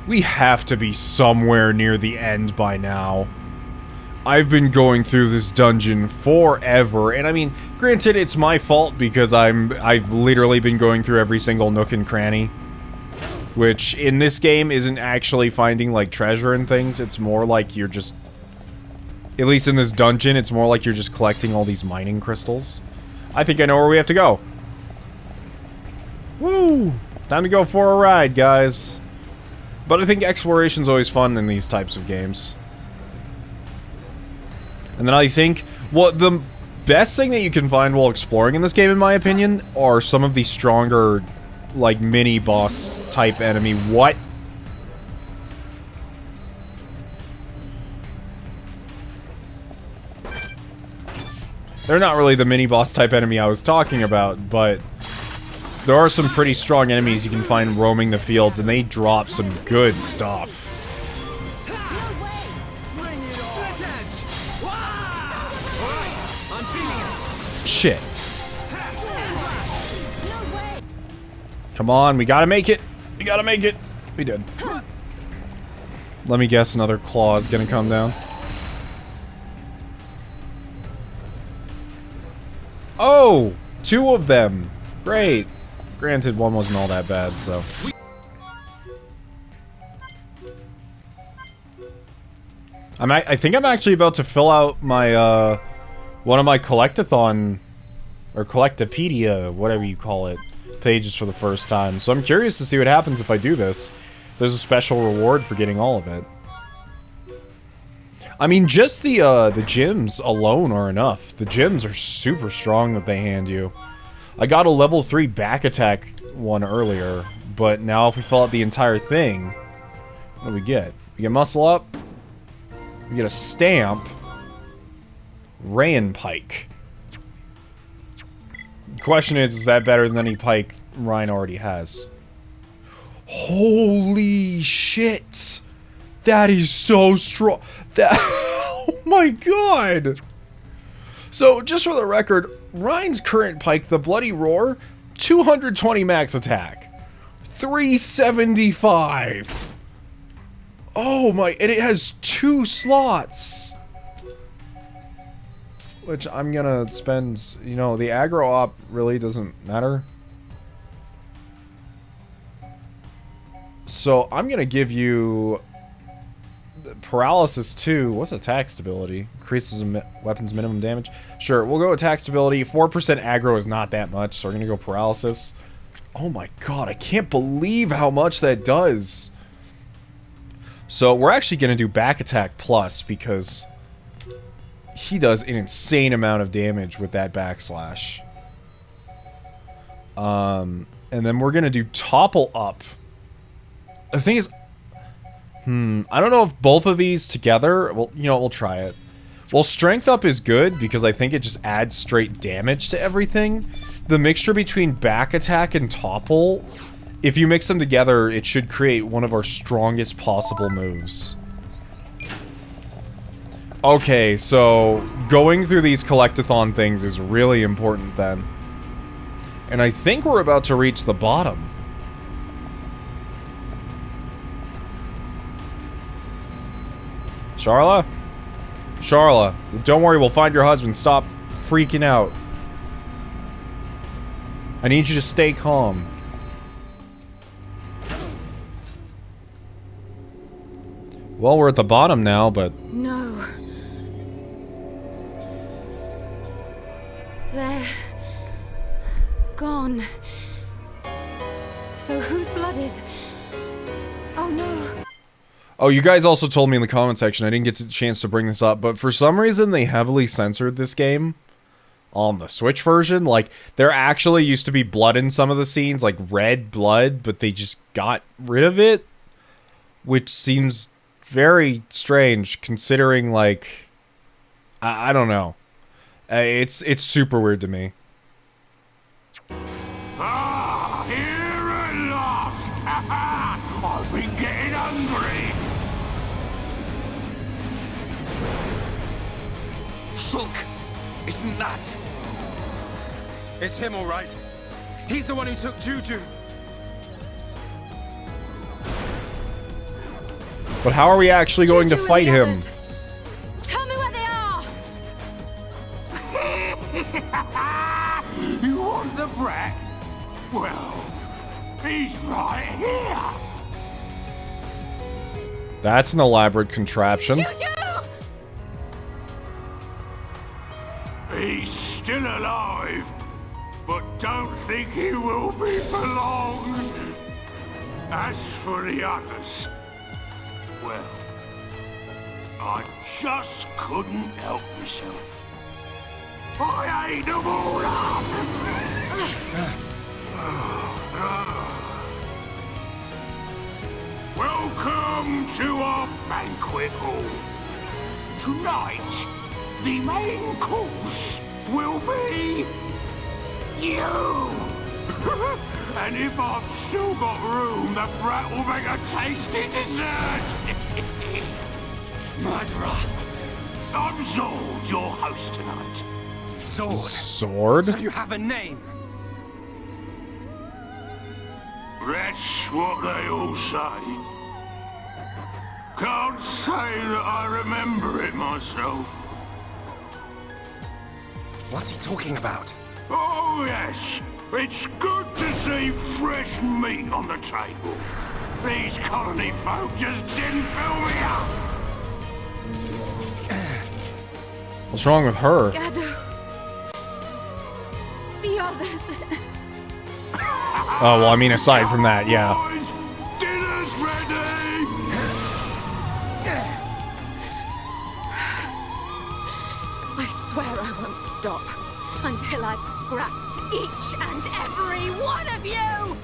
We have to be somewhere near the end by now. I've been going through this dungeon forever, and I mean, granted, it's my fault because I've literally been going through every single nook and cranny, which in this game isn't actually finding like treasure and things. It's more like you're just, at least in this dungeon, it's more like you're just collecting all these mining crystals. I think I know where we have to go. Woo! Time to go for a ride, guys. But I think exploration's always fun in these types of games. And then I think, well, the best thing that you can find while exploring in this game, in my opinion, are some of the stronger, like, mini-boss type enemy. What? They're not really the mini-boss type enemy I was talking about, but there are some pretty strong enemies you can find roaming the fields, and they drop some good stuff. Shit. Come on, we gotta make it. We gotta make it. We did. Let me guess, another claw is gonna come down. Oh! 2 of them. Great. Granted, one wasn't all that bad, so. I think I'm actually about to fill out my, one of my collectathon, or collectopedia, whatever you call it, pages for the first time. So I'm curious to see what happens if I do this. There's a special reward for getting all of it. I mean, just the gems alone are enough. The gems are super strong that they hand you. I got a level 3 back attack one earlier, but now if we fill out the entire thing, what do we get? We get muscle up, we get a stamp, Rayan Pike. The question is that better than any pike Ryan already has? Holy shit! That is so strong. That, oh my god! So, just for the record, Ryan's current pike, the Bloody Roar, 220 max attack. 375. Oh my, and it has 2 slots. Which I'm gonna spend, you know, the aggro op really doesn't matter. So I'm gonna give you paralysis 2. What's attack stability? Increases weapon's minimum damage. Sure, we'll go attack stability. 4% aggro is not that much, so we're gonna go paralysis. Oh my god, I can't believe how much that does. So we're actually gonna do back attack plus because he does an insane amount of damage with that backslash. And then we're gonna do topple up. The thing is, I don't know if both of these together, well, you know, we'll try it. Well, strength up is good because I think it just adds straight damage to everything. The mixture between back attack and topple, if you mix them together, it should create one of our strongest possible moves. Okay, so going through these collectathon things is really important then. And I think we're about to reach the bottom. Sharla? Sharla, don't worry, we'll find your husband. Stop freaking out. I need you to stay calm. Well, we're at the bottom now, but... No. They're... gone. So whose blood is... Oh no. Oh, you guys also told me in the comment section, I didn't get a chance to bring this up, but for some reason they heavily censored this game on the Switch version. Like, there actually used to be blood in some of the scenes, like red blood, but they just got rid of it, which seems very strange considering, like, I don't know. It's super weird to me. Ah, here at last! I've been getting hungry. Look! Isn't that? It's him, all right. He's the one who took Juju. But how are we actually going to fight him? Others. Tell me where they are! You want the brat? Well, he's right here. That's an elaborate contraption. Juju! He's still alive, but don't think he will be for long. As for the others, well, I just couldn't help myself. I ate them all up! Welcome to our banquet hall. Tonight, the main course will be you. And if I've still got room, the brat will make a tasty dessert. Murderer! I'm Zord, your host tonight. Sword. Sword? So you have a name. That's what they all say. Can't say that I remember it myself. What's he talking about? Oh, yes. It's good to see fresh meat on the table. These colony folk just didn't fill me up. What's wrong with her? Gado. The others. Oh, well, I mean, aside from that, yeah. Boys, dinner's ready. I swear I won't stop until I've scrapped each and every one of you!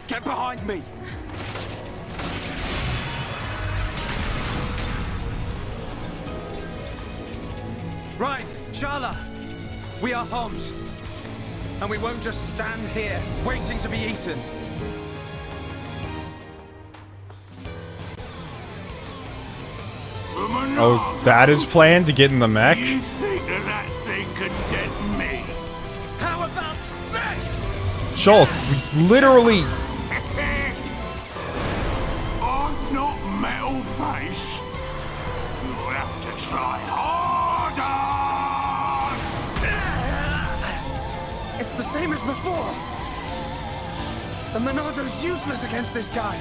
Get behind me! Right, Sharla. We are Homs. And we won't just stand here, waiting to be eaten. Oh, is that his plan to get in the mech? You think that thing could get me? How about this? Schultz, we literally... I'm not Metal Face. You'll have to try harder. It's the same as before. The Monado's useless against this guy.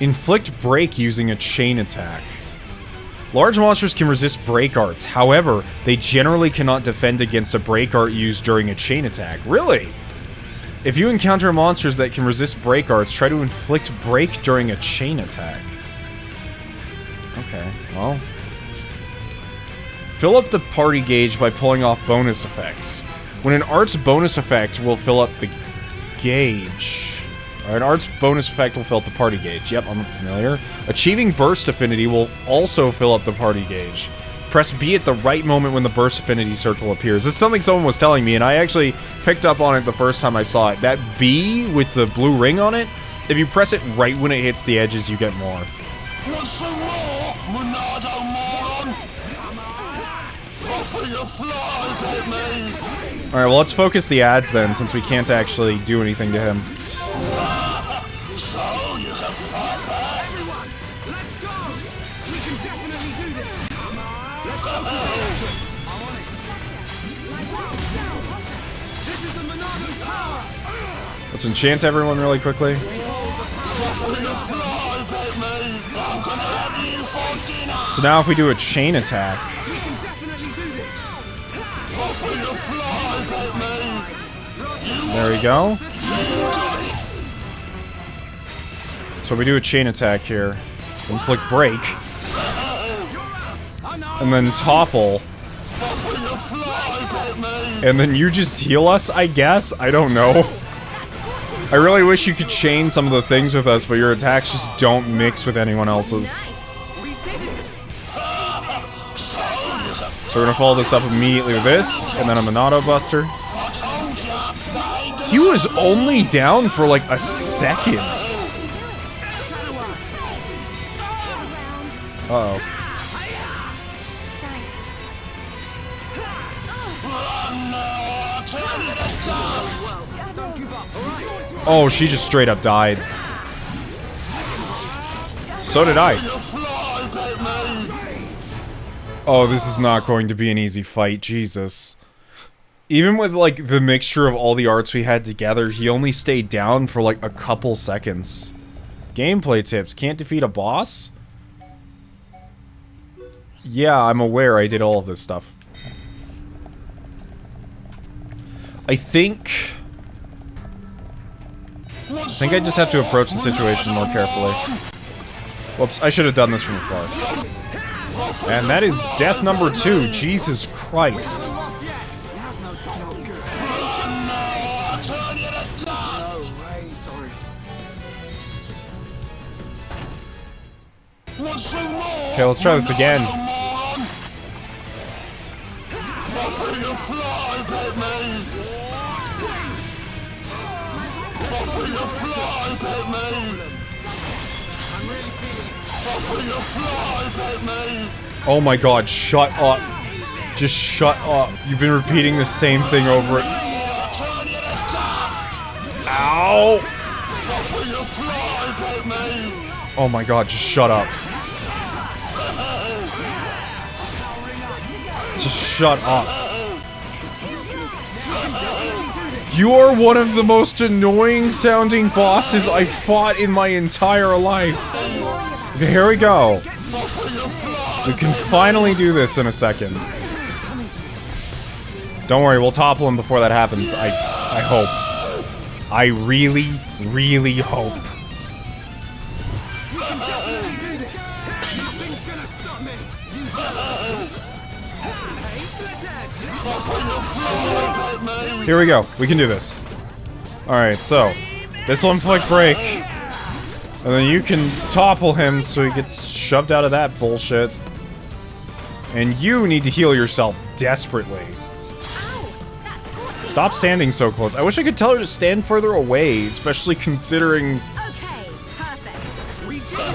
Inflict break using a chain attack. Large monsters can resist break arts, however, they generally cannot defend against a break art used during a chain attack. Really? If you encounter monsters that can resist break arts, try to inflict break during a chain attack. Okay, well... Fill up the party gauge by pulling off bonus effects. When an art's bonus effect will fill up the gauge... An art's bonus effect will fill up the party gauge. Yep, I'm familiar. Achieving burst affinity will also fill up the party gauge. Press B at the right moment when the burst affinity circle appears. This is something someone was telling me, and I actually picked up on it the first time I saw it. That B with the blue ring on it, if you press it right when it hits the edges, you get more. What's the war, Monado moron? Offer your flies at me. Alright, well, let's focus the ads then, since we can't actually do anything to him. Let's enchant everyone really quickly. So now if we do a chain attack... There we go. So we do a chain attack here. Inflict break. And then topple. And then you just heal us, I guess? I don't know. I really wish you could chain some of the things with us, but your attacks just don't mix with anyone else's. So we're gonna follow this up immediately with this, and then a Monado Buster. He was only down for like a second. Uh-oh. Oh, she just straight up died. So did I. Oh, this is not going to be an easy fight, Jesus. Even with, like, the mixture of all the arts we had together, he only stayed down for, like, a couple seconds. Gameplay tips. Can't defeat a boss? Yeah, I'm aware I did all of this stuff. I think I just have to approach the situation more carefully. Whoops, I should have done this from afar. And that is death number 2. Jesus Christ. Okay, let's try this again. Oh my god, shut up. Just shut up. You've been repeating the same thing over it. Ow! Oh my god, just shut up. Just shut up. You're one of the most annoying sounding bosses I've fought in my entire life. Okay, here we go. We can finally do this in a second. Don't worry, we'll topple him before that happens. I hope. I really, really hope. Here we go. We can do this. Alright, so this will inflict break. And then you can topple him so he gets shoved out of that bullshit. And you need to heal yourself desperately. Stop standing so close. I wish I could tell her to stand further away, especially considering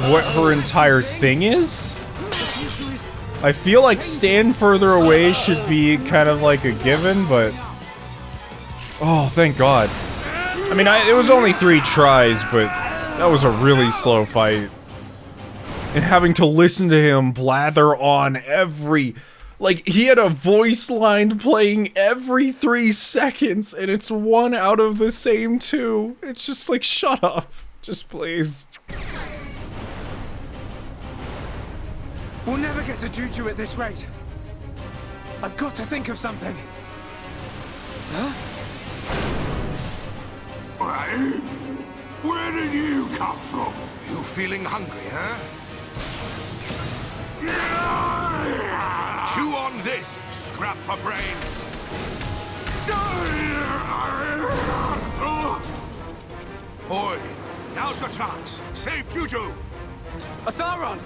what her entire thing is. I feel like stand further away should be kind of like a given, but... Oh, thank God. I mean, it was only 3 tries, but that was a really slow fight. And having to listen to him blather on every... Like, he had a voice line playing every 3 seconds, and it's one out of the same 2. It's just like, shut up. Just please. We'll never get to Juju at this rate. I've got to think of something. Huh? Where did you come from? You feeling hungry, huh? Chew on this, scrap for brains. Boy, now's your chance. Save Juju. Atharon,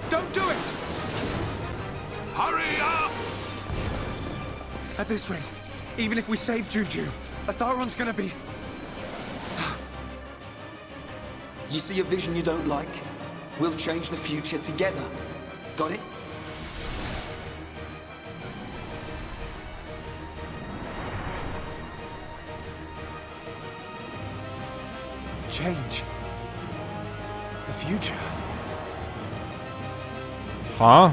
don't do it. Hurry up! At this rate, even if we save Juju, Atharon's gonna be... You see a vision you don't like? We'll change the future together. Got it? Change. The future. Huh?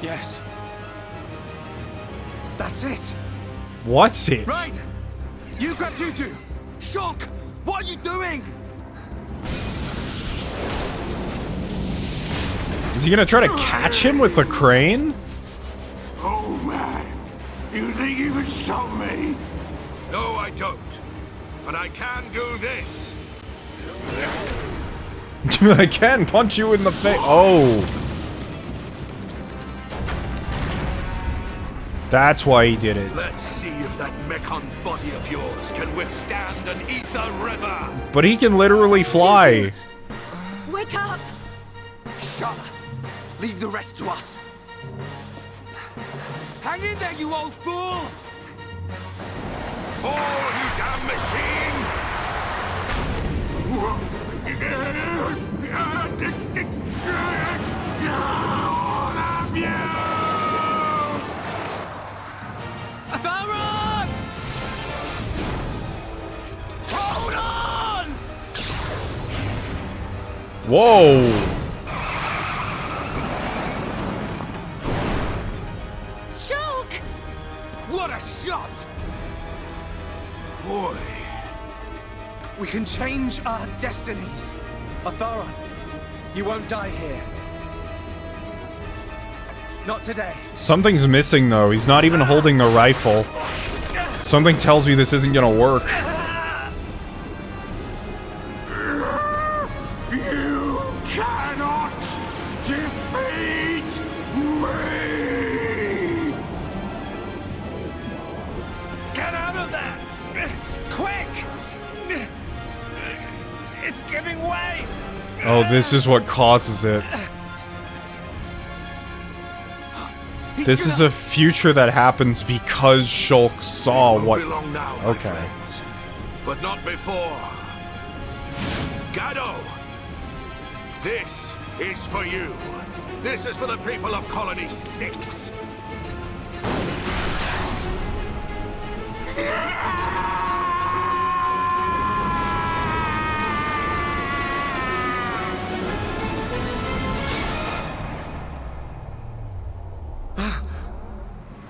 Yes. That's it. What's it? Right! You grab Juju! Shulk! What are you doing? Is he gonna try to catch him with the crane? Oh man, you think you can stop me? No, I don't. But I can do this. I can punch you in the face. Oh. That's why he did it. Let's see if that Mechon body of yours can withstand an ether river. But he can literally fly. Wake up! Sharla, leave the rest to us. Hang in there, you old fool! Fall, you damn machine! Atharon! Hold on! Whoa. Shulk! What a shot! Boy. We can change our destinies. Atharon, you won't die here. Not today. Something's missing though. He's not even holding the rifle. Something tells me this isn't gonna work. You cannot defeat me! Get out of there! Quick! It's giving way! Oh, this is what causes it. This is a future that happens because Shulk saw what... Belong now, my Okay. friends. But not before. Gado! This is for you. This is for the people of Colony 6.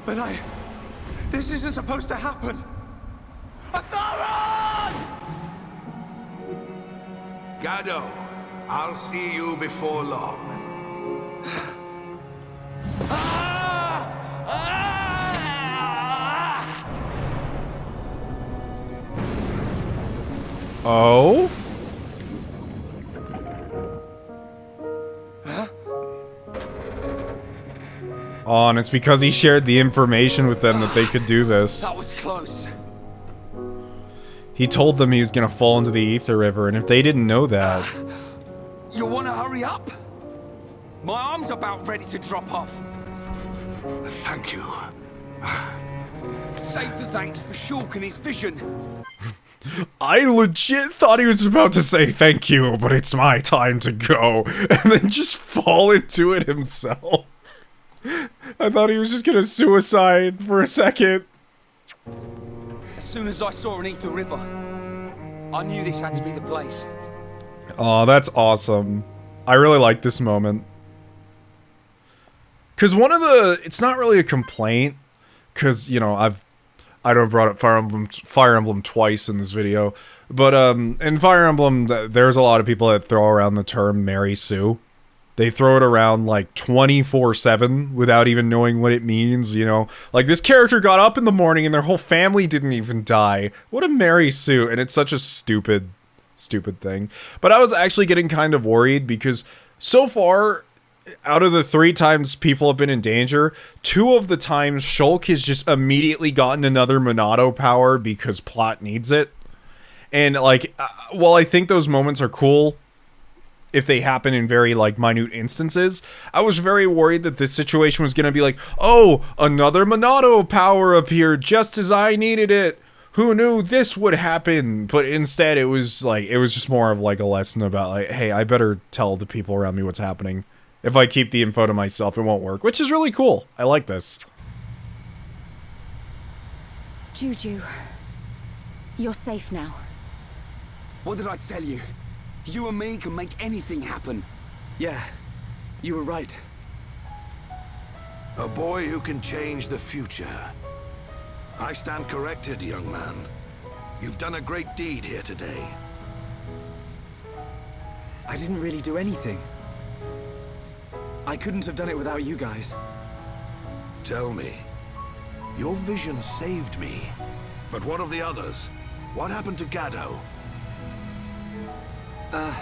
But this isn't supposed to happen. Atharon! Gado, I'll see you before long. Oh? Oh, and it's because he shared the information with them that they could do this. That was close. He told them he was gonna fall into the Ether River, and if they didn't know that... You wanna hurry up? My arm's about ready to drop off. Thank you. Save the thanks for Shulk and his vision. I legit thought he was about to say thank you, but it's my time to go, and then just fall into it himself. I thought he was just gonna suicide for a second. As soon as I saw an ether river, I knew this had to be the place. Oh, that's awesome. I really like this moment. Cause it's not really a complaint, cause, you know, I don't have brought up Fire Emblem twice in this video, but in Fire Emblem, there's a lot of people that throw around the term Mary Sue. They throw it around like 24/7 without even knowing what it means, you know? Like, this character got up in the morning and their whole family didn't even die. What a Mary Sue, and it's such a stupid thing. But I was actually getting kind of worried because so far, out of the 3 times people have been in danger, 2 of the times Shulk has just immediately gotten another Monado power because plot needs it. And, like, while I think those moments are cool, if they happen in very, like, minute instances, I was very worried that this situation was going to be like, oh, another Monado power appeared just as I needed it. Who knew this would happen? But instead, it was just more of, like, a lesson about, like, hey, I better tell the people around me what's happening. If I keep the info to myself, it won't work, which is really cool. I like this. Juju, you're safe now. What did I tell you? You and me can make anything happen. Yeah, you were right. A boy who can change the future. I stand corrected, young man. You've done a great deed here today. I didn't really do anything. I couldn't have done it without you guys. Tell me. Your vision saved me. But what of the others? What happened to Gado? I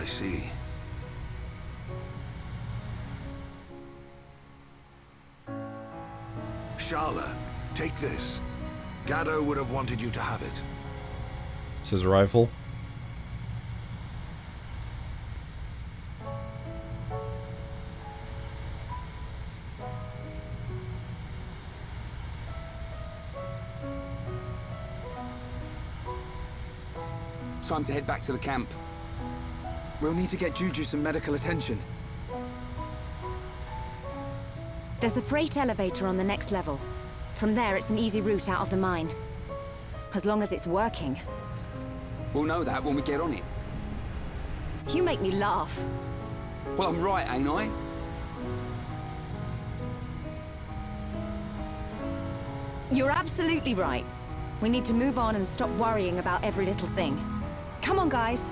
see. Sharla, take this. Gado would have wanted you to have it. It's his rifle. Time to head back to the camp. We'll need to get Juju some medical attention. There's a freight elevator on the next level. From there, it's an easy route out of the mine. As long as it's working. We'll know that when we get on it. You make me laugh. Well, I'm right, ain't I? You're absolutely right. We need to move on and stop worrying about every little thing. Come on, guys.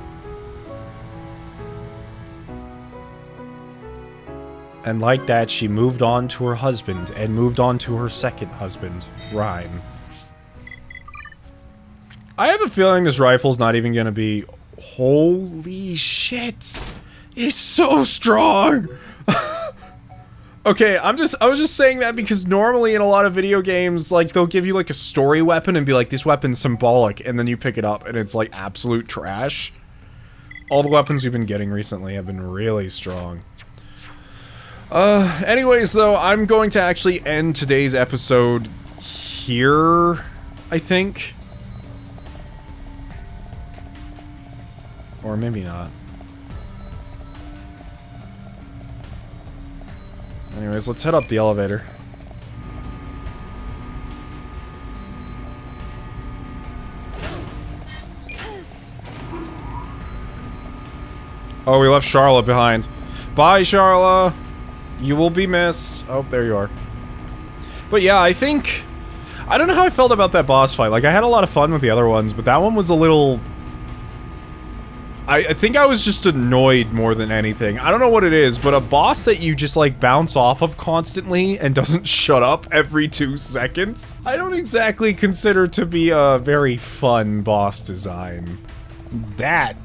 And like that, she moved on to her husband, and moved on to her second husband. Rhyme. I have a feeling this rifle's not even gonna be... Holy shit! It's so strong! Okay, I was just saying that because normally in a lot of video games, like, they'll give you, like, a story weapon and be like, this weapon's symbolic, and then you pick it up and it's, like, absolute trash. All the weapons we've been getting recently have been really strong. Anyways, though, I'm going to actually end today's episode here, I think. Or maybe not. Anyways, let's head up the elevator. Oh, we left Sharla behind. Bye, Sharla! You will be missed. Oh, there you are. But yeah, I think... I don't know how I felt about that boss fight. Like, I had a lot of fun with the other ones, but that one was a little... I think I was just annoyed more than anything. I don't know what it is, but a boss that you just, like, bounce off of constantly and doesn't shut up every 2 seconds, I don't exactly consider to be a very fun boss design. That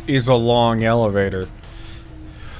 is a long elevator.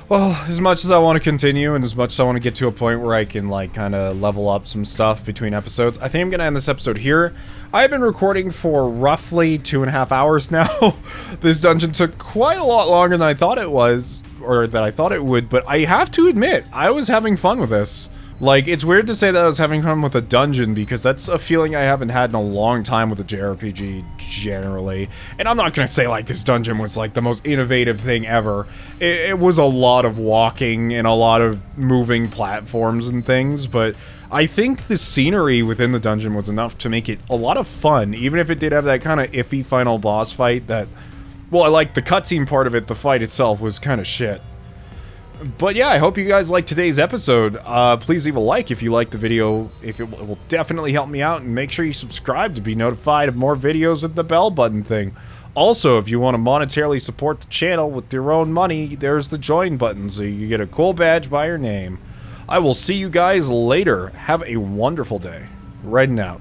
Well, as much as I want to continue and as much as I want to get to a point where I can, like, kind of level up some stuff between episodes, I think I'm going to end this episode here. I've been recording for roughly 2.5 hours now. This dungeon took quite a lot longer than I thought it was, or that I thought it would, but I have to admit, I was having fun with this. Like, it's weird to say that I was having fun with a dungeon, because that's a feeling I haven't had in a long time with a JRPG, generally. And I'm not gonna say, like, this dungeon was, like, the most innovative thing ever. It was a lot of walking and a lot of moving platforms and things, but I think the scenery within the dungeon was enough to make it a lot of fun, even if it did have that kind of iffy final boss fight that... Well, I like the cutscene part of it, the fight itself was kind of shit. But yeah, I hope you guys liked today's episode. Please leave a like if you liked the video. If it will definitely help me out, and make sure you subscribe to be notified of more videos with the bell button thing. Also, if you want to monetarily support the channel with your own money, there's the join button, so you get a cool badge by your name. I will see you guys later. Have a wonderful day. Riding out.